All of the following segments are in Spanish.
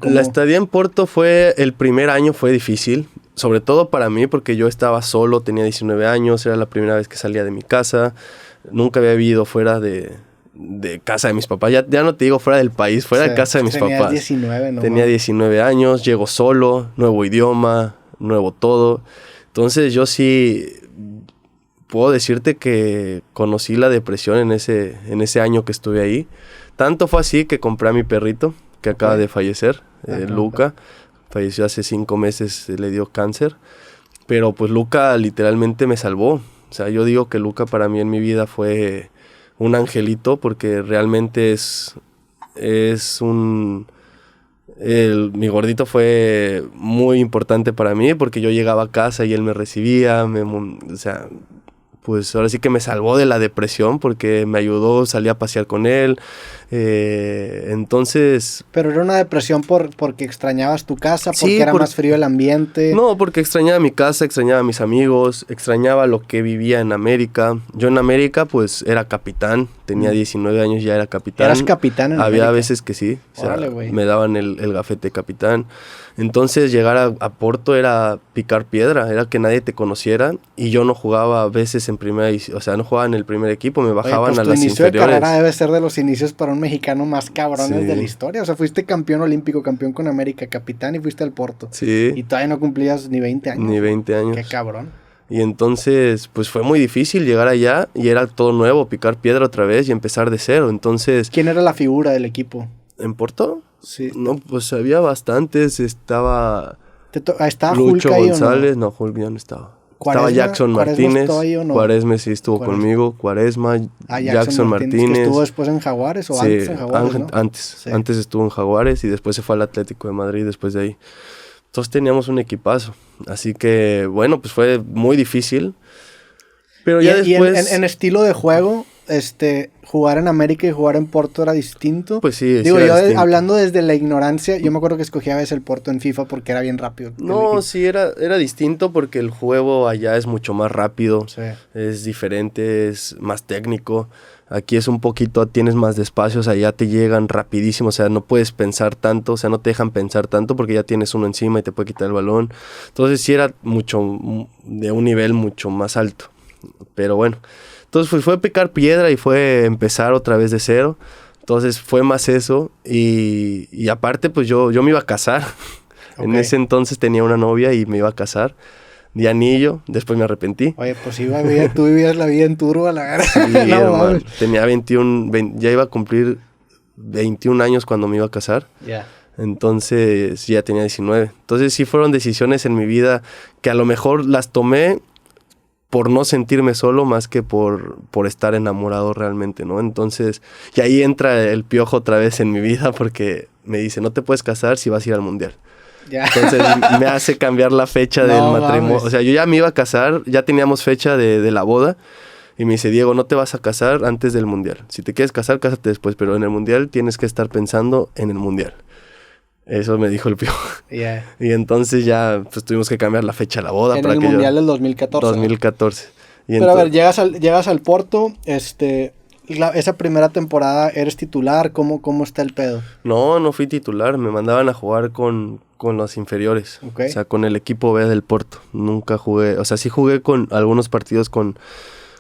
La estadía en Porto el primer año fue difícil, sobre todo para mí porque yo estaba solo, tenía 19 años, era la primera vez que salía de mi casa, nunca había vivido fuera de casa de mis papás, ya no te digo fuera del país, fuera de casa de mis papás. 19, ¿no? Tenía 19 años, llego solo, nuevo idioma, nuevo todo. Entonces yo sí puedo decirte que conocí la depresión en ese año que estuve ahí. Tanto fue así que compré a mi perrito, que acaba de fallecer, Luca. Falleció hace 5 meses, le dio cáncer. Pero pues Luca literalmente me salvó. O sea, yo digo que Luca para mí en mi vida fue un angelito porque realmente mi gordito fue muy importante para mí porque yo llegaba a casa y él me recibía, o sea, pues ahora sí que me salvó de la depresión porque me ayudó, salí a pasear con él, entonces... Pero era una depresión porque extrañabas tu casa, porque era más frío el ambiente. No, porque extrañaba mi casa, extrañaba a mis amigos, extrañaba lo que vivía en América. Yo en América pues era capitán, tenía 19 años, ya era capitán. ¿Eras capitán en América? Había veces que sí, o sea, Órale, me daban el gafete de capitán. Entonces llegar a Porto era picar piedra, era que nadie te conociera y yo no jugaba a veces en primera, o sea, no jugaba en el primer equipo, me bajaban pues a las inferiores. Tu inicio de carrera debe ser de los inicios para un mexicano más cabrones de la historia, o sea, fuiste campeón olímpico, campeón con América, capitán y fuiste al Porto. Sí. Y todavía no cumplías ni 20 años. Ni 20 años. Qué cabrón. Y entonces, pues fue muy difícil llegar allá y era todo nuevo, picar piedra otra vez y empezar de cero, entonces... ¿Quién era la figura del equipo? ¿En Porto? Sí. No, pues había bastantes, estaba... ¿Estaba Lucho Hulk ahí González, o no? Hulk ya no estaba. ¿Cuaresma? Estaba Jackson Martínez, ¿no? Cuaresma sí estuvo conmigo, Cuaresma, Jackson Martínez. ¿Que estuvo después en Jaguares o sí, antes en Jaguares, ¿no? Antes estuvo en Jaguares y después se fue al Atlético de Madrid después de ahí. Entonces teníamos un equipazo, así que bueno, pues fue muy difícil. Pero ya después... Y en estilo de juego, jugar en América y jugar en Porto era distinto. Pues sí, digo, sí yo distinto. Hablando desde la ignorancia, yo me acuerdo que escogía a veces el Porto en FIFA porque era bien rápido. No, sí, era distinto porque el juego allá es mucho más rápido, sí. Es diferente, es más técnico. Aquí es un poquito, tienes más de espacios, allá te llegan rapidísimo, o sea, no puedes pensar tanto, o sea, no te dejan pensar tanto porque ya tienes uno encima y te puede quitar el balón. Entonces sí era de un nivel mucho más alto, pero bueno. Entonces fue picar piedra y fue empezar otra vez de cero. Entonces fue más eso y aparte pues yo me iba a casar. Okay. En ese entonces tenía una novia y me iba a casar. Di anillo, después me arrepentí. Oye, pues tú vivías la vida en turbo a la gara. Sí, no, hermano, tenía 21, ya iba a cumplir 21 años cuando me iba a casar. Ya. Yeah. Entonces ya tenía 19. Entonces sí fueron decisiones en mi vida que a lo mejor las tomé por no sentirme solo más que por estar enamorado realmente, ¿no? Entonces, y ahí entra el Piojo otra vez en mi vida porque me dice, no te puedes casar si vas a ir al Mundial. Yeah. Entonces me hace cambiar la fecha del matrimonio. Mames. O sea, yo ya me iba a casar, ya teníamos fecha de la boda. Y me dice, Diego, no te vas a casar antes del Mundial. Si te quieres casar, cásate después. Pero en el Mundial tienes que estar pensando en el Mundial. Eso me dijo el Piojo. Yeah. Y entonces ya pues, tuvimos que cambiar la fecha de la boda. En el Mundial del 2014. 2014. Pero a ver, llegas al Porto, esa primera temporada, ¿eres titular? ¿Cómo está el pedo? No fui titular. Me mandaban a jugar con los inferiores. Okay. O sea, con el equipo B del Porto. Nunca jugué. O sea, sí jugué con algunos partidos con...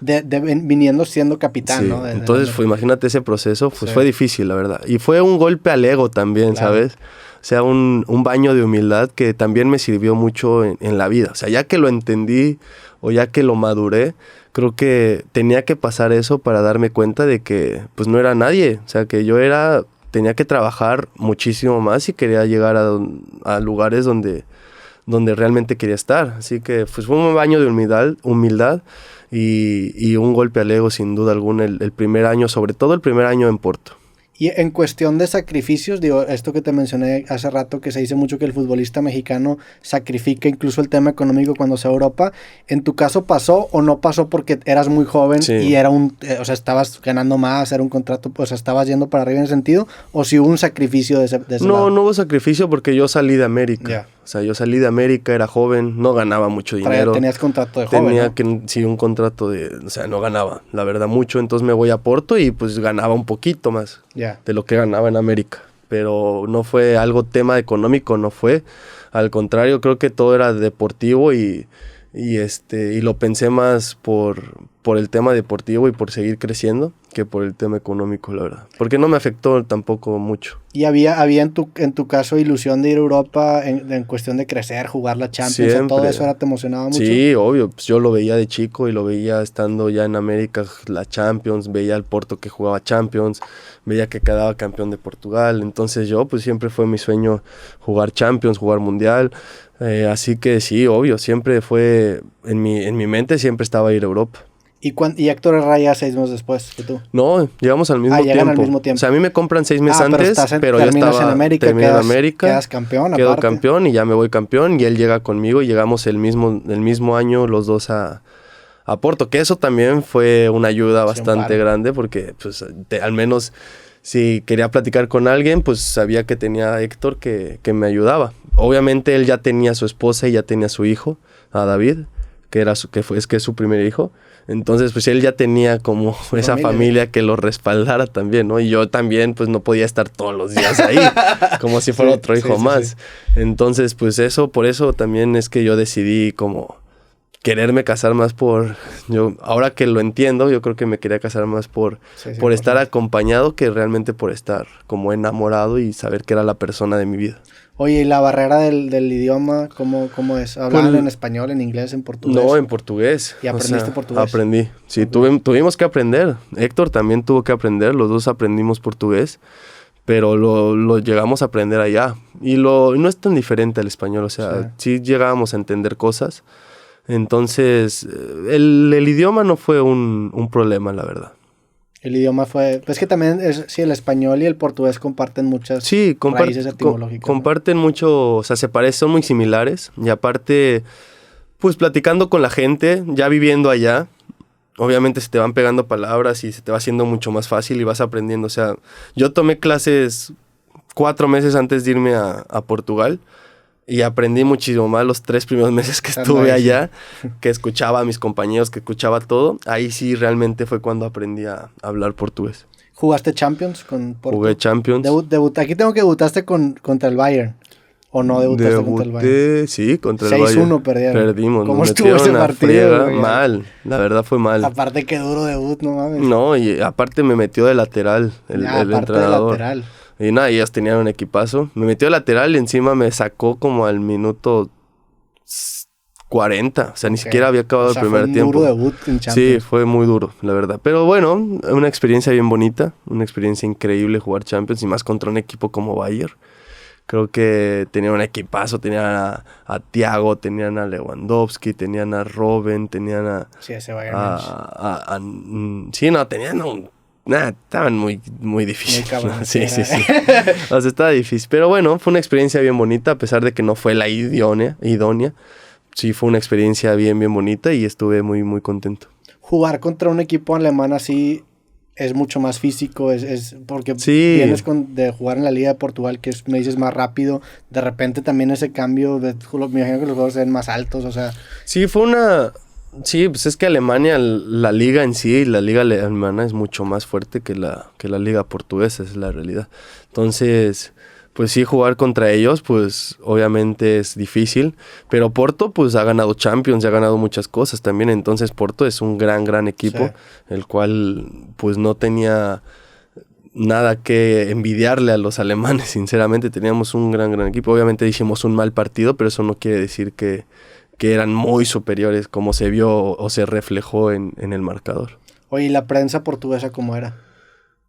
viniendo siendo capitán, sí. ¿no? Entonces, imagínate ese proceso, pues fue difícil, la verdad. Y fue un golpe al ego también, claro. ¿Sabes? O sea, un baño de humildad que también me sirvió mucho en la vida. O sea, ya que lo entendí o ya que lo maduré, creo que tenía que pasar eso para darme cuenta de que pues no era nadie. O sea, que tenía que trabajar muchísimo más y quería llegar a lugares donde realmente quería estar. Así que pues fue un baño de humildad y un golpe al ego sin duda alguna el primer año, sobre todo el primer año en Porto. Y en cuestión de sacrificios, digo, esto que te mencioné hace rato, que se dice mucho que el futbolista mexicano sacrifica incluso el tema económico cuando se va a Europa. ¿En tu caso pasó o no pasó porque eras muy joven y era estabas ganando más, era un contrato, o sea, estabas yendo para arriba en ese sentido? ¿O si hubo un sacrificio de ese lado? No hubo sacrificio porque yo salí de América. Yeah. O sea, yo salí de América, era joven, no ganaba mucho dinero. Tenías contrato de joven, ¿no? Un contrato o sea, no ganaba, la verdad, mucho. Entonces me voy a Porto y pues ganaba un poquito más de lo que ganaba en América. pero no fue algo tema económico, no fue. Al contrario, creo que todo era deportivo y lo pensé más por el tema deportivo y por seguir creciendo que por el tema económico, la verdad. Porque no me afectó tampoco mucho. ¿Y había en tu caso ilusión de ir a Europa en cuestión de crecer, jugar la Champions? Siempre. ¿Todo eso te emocionaba mucho? Sí, obvio. Pues yo lo veía de chico y lo veía estando ya en América, la Champions. Veía al Porto que jugaba Champions. Veía que quedaba campeón de Portugal. Entonces yo, pues siempre fue mi sueño jugar Champions, jugar Mundial. Así que sí, obvio. Siempre fue, en mi mente siempre estaba ir a Europa. ¿Y Héctor Herrera 6 meses después que tú? No, llegamos al mismo tiempo. Al mismo tiempo. O sea, a mí me compran 6 meses antes, pero yo estaba en América, terminé en América. Quedas campeón, quedo aparte. campeón y ya me voy campeón y él llega conmigo y llegamos el mismo año los dos a Porto, que eso también fue una ayuda bastante grande porque pues al menos si quería platicar con alguien, pues sabía que tenía a Héctor que me ayudaba. Obviamente él ya tenía a su esposa y ya tenía a su hijo, a David, que es su primer hijo. Entonces, pues él ya tenía como esa familia que lo respaldara también, ¿no? Y yo también, pues no podía estar todos los días ahí, como si fuera otro hijo más. Sí. Entonces, pues por eso también es que yo decidí como quererme casar más ahora que lo entiendo, yo creo que me quería casar más por estar acompañado que realmente por estar como enamorado y saber que era la persona de mi vida. Oye, ¿y la barrera del idioma cómo es? ¿Hablaban en español, en inglés, en portugués? No, en portugués. ¿Y aprendiste portugués? Aprendí. Sí, tuvimos que aprender. Héctor también tuvo que aprender. Los dos aprendimos portugués, pero lo llegamos a aprender allá. Y no es tan diferente al español. O sea, sí llegábamos a entender cosas. Entonces, el idioma no fue un problema, la verdad. El idioma fue... Pues que también el español y el portugués comparten muchas raíces etimológicas. Comparten mucho, o sea, son muy similares. Y aparte, pues platicando con la gente, ya viviendo allá, obviamente se te van pegando palabras y se te va haciendo mucho más fácil y vas aprendiendo. O sea, yo tomé clases 4 meses antes de irme a Portugal. Y aprendí muchísimo más los 3 primeros meses que estuve allá, que escuchaba a mis compañeros, que escuchaba todo. Ahí sí realmente fue cuando aprendí a hablar portugués. ¿Jugaste Champions con Porto? Jugué Champions. Aquí tengo que debutaste contra el Bayern. ¿O no debutaste contra el Bayern? Sí, contra el Bayern. 6-1 perdimos. ¿Cómo estuvo ese partido? Mal, la verdad fue mal. Aparte qué duro debut, no mames. No, y aparte me metió de lateral el entrenador. De lateral. Y nada, ellas tenían un equipazo. Me metió de lateral y encima me sacó como al minuto 40. O sea, ni siquiera había acabado el primer tiempo. Fue un duro debut en Champions. Sí, fue muy duro, la verdad. Pero bueno, una experiencia bien bonita. Una experiencia increíble jugar Champions. Y más contra un equipo como Bayern. Creo que tenían un equipazo. Tenían a Thiago, tenían a Lewandowski, tenían a Robben, tenían a... Sí, ese Bayern. Tenían estaban muy difíciles. Muy cabrón, sí. O sea, estaba difícil. Pero bueno, fue una experiencia bien bonita, a pesar de que no fue la idónea. Sí, fue una experiencia bien bonita y estuve muy, muy contento. Jugar contra un equipo alemán así es mucho más físico, es porque vienes de jugar en la Liga de Portugal, que me dices más rápido. De repente también ese cambio, me imagino que los juegos sean más altos, o sea. Sí, Sí, pues es que Alemania, la liga en sí, la liga alemana es mucho más fuerte que la liga portuguesa, es la realidad. Entonces, pues sí, jugar contra ellos, pues obviamente es difícil. Pero Porto, pues ha ganado Champions, ha ganado muchas cosas también. Entonces Porto es un gran equipo, el cual pues no tenía nada que envidiarle a los alemanes, sinceramente. Teníamos un gran equipo. Obviamente hicimos un mal partido, pero eso no quiere decir que eran muy superiores, como se vio o se reflejó en el marcador. Oye, ¿y la prensa portuguesa cómo era?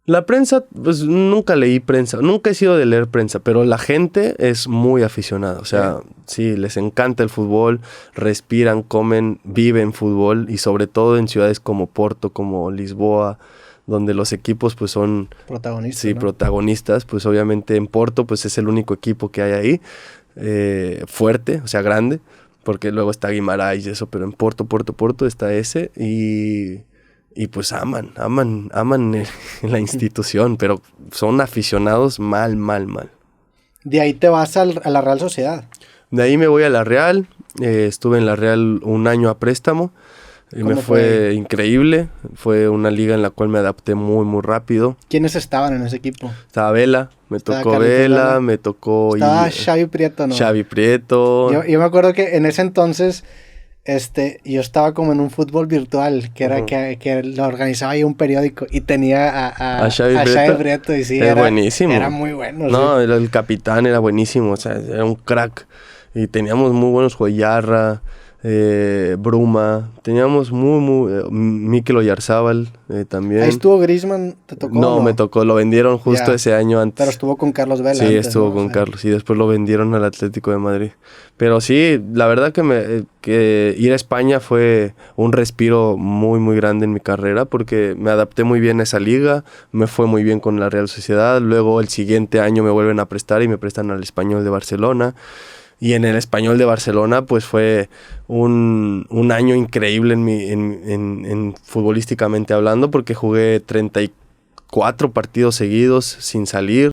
La prensa, pues nunca leí prensa, nunca he sido de leer prensa, pero la gente es muy aficionada. O sea, sí, les encanta el fútbol, respiran, comen, viven fútbol, y sobre todo en ciudades como Porto, como Lisboa, donde los equipos pues son protagonistas. Sí, ¿no? Protagonistas. Pues obviamente en Porto pues es el único equipo que hay ahí, fuerte, o sea, grande. Porque luego está Guimarães y eso, pero en Porto está ese y pues aman la institución, pero son aficionados mal. De ahí te vas a la Real Sociedad. De ahí me voy a la Real, estuve en la Real un año a préstamo, Y me fue increíble. Fue una liga en la cual me adapté muy, muy rápido. ¿Quiénes estaban en ese equipo? Estaba Vela, me tocó Vela, me tocó... Estaba Xavi Prieto, ¿no? Xavi Prieto. Yo me acuerdo que en ese entonces... yo estaba como en un fútbol virtual, que era que lo organizaba ahí un periódico y tenía a Xavi Prieto y sí, era buenísimo. Era muy bueno. No, sí. el capitán era buenísimo, o sea, era un crack. Y teníamos muy buenos Joyarra, Bruma, teníamos Mikel Oyarzábal también. Ahí estuvo Griezmann, ¿te tocó? No, me tocó, lo vendieron justo ese año antes. Pero estuvo con Carlos Vela. Sí, antes, estuvo con Carlos y después lo vendieron al Atlético de Madrid. Pero sí, la verdad que ir a España fue un respiro muy, muy grande en mi carrera porque me adapté muy bien a esa liga, me fue muy bien con la Real Sociedad, luego el siguiente año me vuelven a prestar y me prestan al Español de Barcelona. Y en el Español de Barcelona, pues fue un año increíble en futbolísticamente hablando, porque jugué 34 partidos seguidos sin salir.